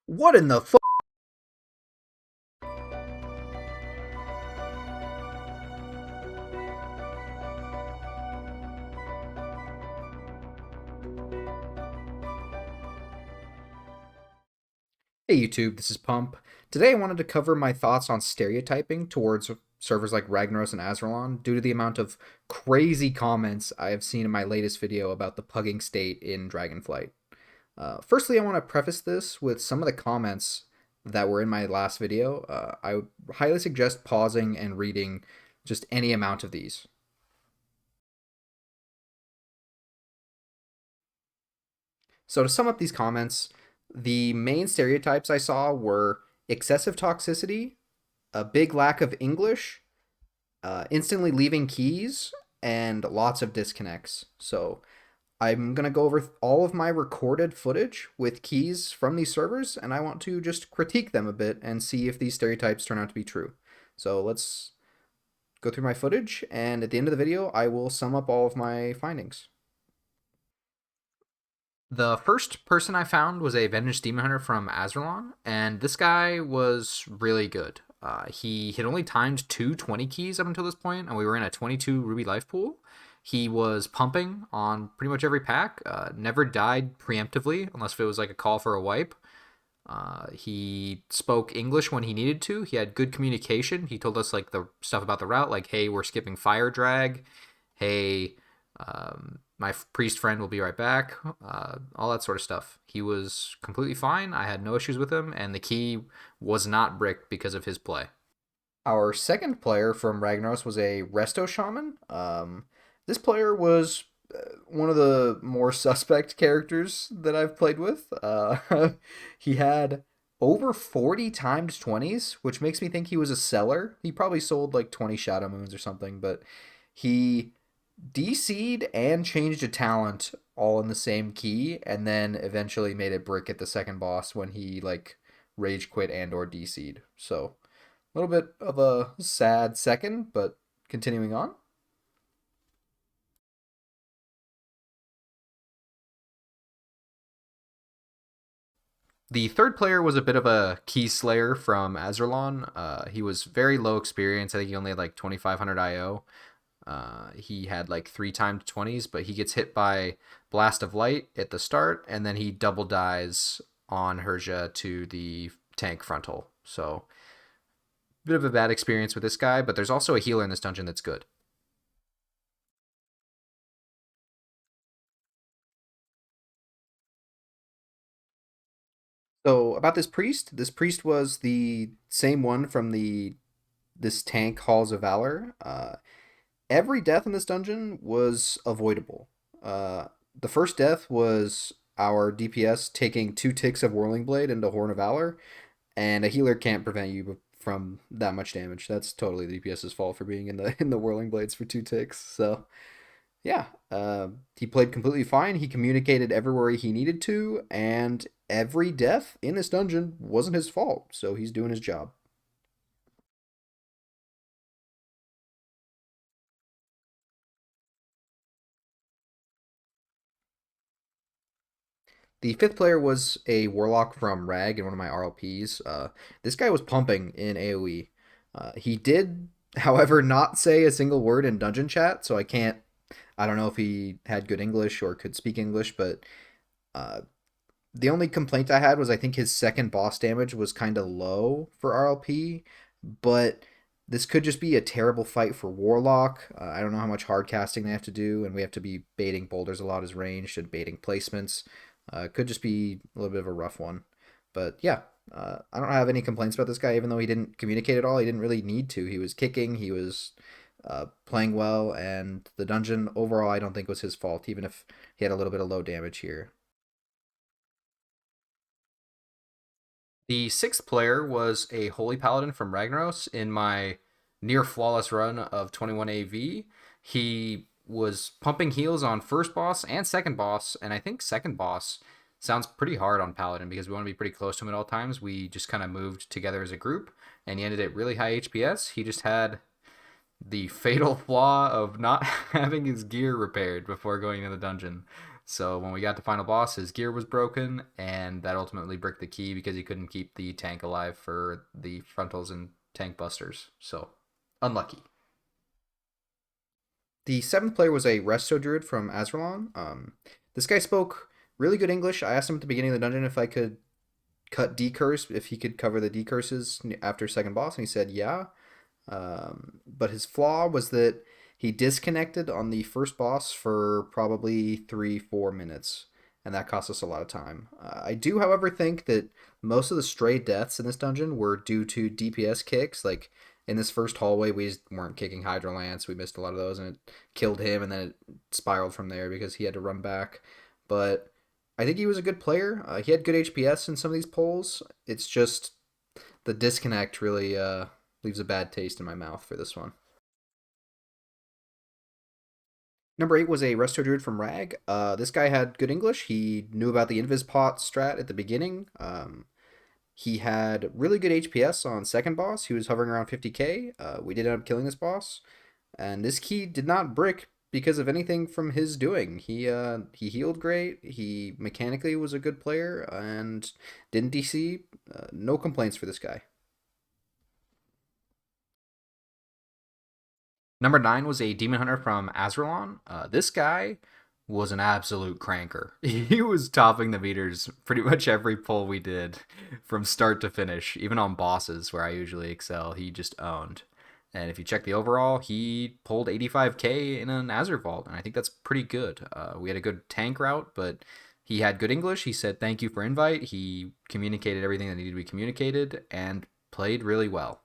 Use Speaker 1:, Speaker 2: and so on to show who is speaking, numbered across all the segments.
Speaker 1: What in the fuck? Hey YouTube, this is Pump. Today I wanted to cover my thoughts on stereotyping towards servers like Ragnaros and Azralon due to the amount of crazy comments I have seen in my latest video about the pugging state in Dragonflight. Firstly, I want to preface this with some of the comments that were in my last video. I would highly suggest pausing and reading just any amount of these. So to sum up these comments, the main stereotypes I saw were excessive toxicity, a big lack of English, instantly leaving keys, and lots of disconnects. So I'm going to go over all of my recorded footage with keys from these servers, and I want to just critique them a bit and see if these stereotypes turn out to be true. So let's go through my footage, and at the end of the video, I will sum up all of my findings. The first person I found was a Vengeance Demon Hunter from Azralon, and this guy was really good. He had only timed two 20 keys up until this point, and we were in a 22 Ruby life pool. He was pumping on pretty much every pack, never died preemptively unless it was like a call for a wipe. He spoke English when he needed to. He had good communication. He told us like the stuff about the route, like, hey, we're skipping fire drag. Hey, my priest friend will be right back. All that sort of stuff. He was completely fine. I had no issues with him, and the key was not bricked because of his play. Our second player from Ragnaros was a Resto Shaman. This player was one of the more suspect characters that I've played with. He had over 40 timed 20s, which makes me think he was a seller. He probably sold like 20 Shadow Moons or something, but he DC'd and changed a talent all in the same key, and then eventually made it brick at the second boss when he like rage quit and or DC'd. So a little bit of a sad second, but continuing on. The third player was a bit of a key slayer from Azralon. He was very low experience. I think he only had like 2,500 IO. He had like three timed 20s, but he gets hit by Blast of Light at the start, and then he double dies on Herja to the tank frontal. So, bit of a bad experience with this guy, but there's also a healer in this dungeon that's good. So, about this priest was the same one from the this tank Halls of Valor. Every death in this dungeon was avoidable. The first death was our DPS taking two ticks of Whirling Blade into Horn of Valor, and a healer can't prevent you from that much damage. That's totally the DPS's fault for being in the Whirling Blades for two ticks. So yeah, he played completely fine. He communicated everywhere he needed to, and every death in this dungeon wasn't his fault. So he's doing his job. The fifth player was a warlock from Rag in one of my RLPs. This guy was pumping in AoE. He did, however, not say a single word in dungeon chat, so I don't know if he had good English or could speak English, but uh, the only complaint I had was I think his second boss damage was kind of low for RLP, but this could just be a terrible fight for Warlock. I don't know how much hard casting they have to do, and we have to be baiting boulders a lot as ranged and baiting placements. Could just be a little bit of a rough one. But yeah, I don't have any complaints about this guy, even though he didn't communicate at all. He didn't really need to. He was kicking, he was playing well, and the dungeon overall I don't think was his fault, even if he had a little bit of low damage here. The sixth player was a Holy Paladin from Ragnaros in my near flawless run of 21 AV. He was pumping heals on first boss and second boss, and I think second boss sounds pretty hard on Paladin because we want to be pretty close to him at all times. We just kind of moved together as a group, and he ended at really high HPS. He just had the fatal flaw of not having his gear repaired before going into the dungeon. So when we got to final boss, his gear was broken, and that ultimately bricked the key because he couldn't keep the tank alive for the frontals and tank busters. So unlucky. The seventh player was a resto druid from Azralon. This guy spoke really good English. I asked him at the beginning of the dungeon if I could cut decurse, if he could cover the decurses after second boss, and he said yeah. But his flaw was that he disconnected on the first boss for probably 3-4 minutes, and that cost us a lot of time. I do, however, think that most of the stray deaths in this dungeon were due to DPS kicks. Like in this first hallway, we just weren't kicking Hydro Lance. We missed a lot of those, and it killed him, and then it spiraled from there because he had to run back. But I think he was a good player. He had good HPS in some of these polls. It's just the disconnect really leaves a bad taste in my mouth for this one. Number 8 was a resto druid from Rag. This guy had good English. He knew about the invis pot strat at the beginning. He had really good HPS on second boss. He was hovering around 50k. We did end up killing this boss, and this key did not brick because of anything from his doing. He healed great. He mechanically was a good player and didn't DC. No complaints for this guy. Number 9 was a demon hunter from Azralon. This guy was an absolute cranker. He was topping the meters pretty much every pull we did from start to finish, even on bosses where I usually excel. He just owned. And if you check the overall, he pulled 85k in an Azure Vault, and I think that's pretty good. We had a good tank route, but he had good English. He said thank you for invite. He communicated everything that needed to be communicated and played really well.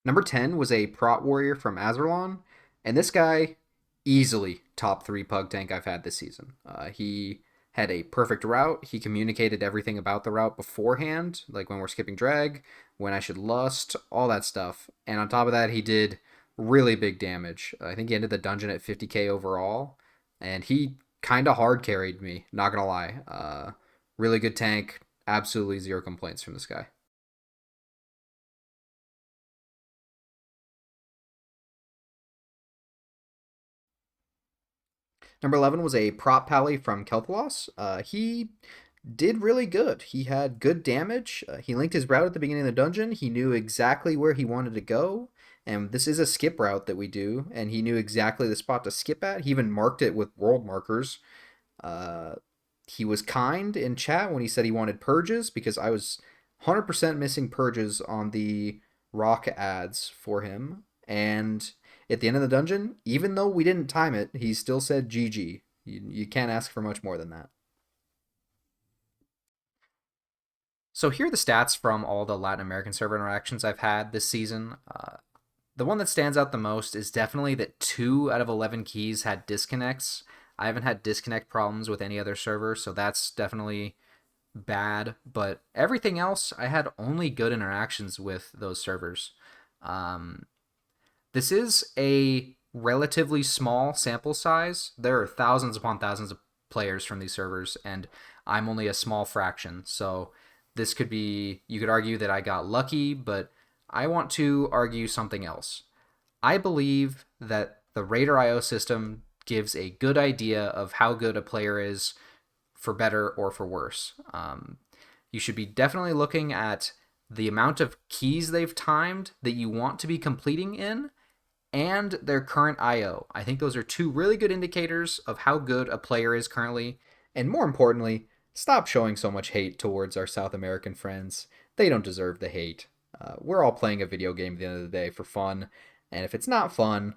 Speaker 1: Number 10 was a Prot Warrior from Azralon, and this guy, easily top 3 Pug tank I've had this season. He had a perfect route. He communicated everything about the route beforehand, like when we're skipping drag, when I should lust, all that stuff. And on top of that, he did really big damage. I think he ended the dungeon at 50k overall, and he kind of hard carried me, not gonna lie. Really good tank, absolutely zero complaints from this guy. Number 11 was a prop pally from Kel'Thuzad. He did really good. He had good damage. He linked his route at the beginning of the dungeon. He knew exactly where he wanted to go. And this is a skip route that we do. And he knew exactly the spot to skip at. He even marked it with world markers. Uh, he was kind in chat when he said he wanted purges because I was 100% missing purges on the rock ads for him. And at the end of the dungeon, even though we didn't time it, he still said GG. You can't ask for much more than that. So here are the stats from all the Latin American server interactions I've had this season. The one that stands out the most is definitely that 2 out of 11 keys had disconnects. I haven't had disconnect problems with any other server, so that's definitely bad. But everything else, I had only good interactions with those servers. Um, this is a relatively small sample size. There are thousands upon thousands of players from these servers, and I'm only a small fraction. So this could be, you could argue that I got lucky, but I want to argue something else. I believe that the Raider IO system gives a good idea of how good a player is for better or for worse. You should be definitely looking at the amount of keys they've timed that you want to be completing in and their current IO. I think those are two really good indicators of how good a player is currently. And more importantly, stop showing so much hate towards our South American friends. They don't deserve the hate. We're all playing a video game at the end of the day for fun. And if it's not fun,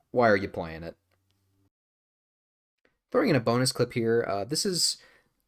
Speaker 1: why are you playing it? Throwing in a bonus clip here. This is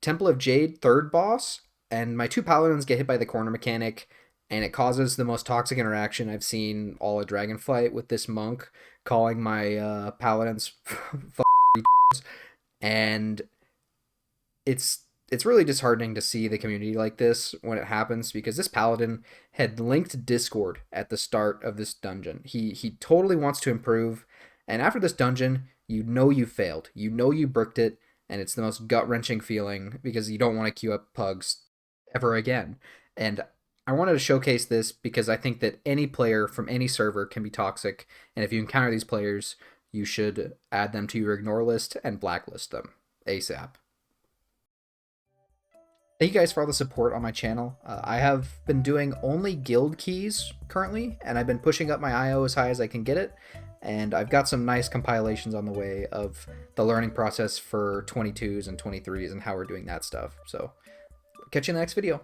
Speaker 1: Temple of Jade, third boss, and my two paladins get hit by the corner mechanic, and it causes the most toxic interaction I've seen all at Dragonflight with this monk calling my paladins and it's really disheartening to see the community like this when it happens because this paladin had linked Discord at the start of this dungeon. He totally wants to improve, and after this dungeon, you know you failed. You know you bricked it, and it's the most gut wrenching feeling because you don't want to queue up pugs ever again. And I wanted to showcase this because I think that any player from any server can be toxic, and if you encounter these players, you should add them to your ignore list and blacklist them ASAP. Thank you guys for all the support on my channel. I have been doing only guild keys currently, and I've been pushing up my IO as high as I can get it, and I've got some nice compilations on the way of the learning process for 22s and 23s and how we're doing that stuff. So catch you in the next video.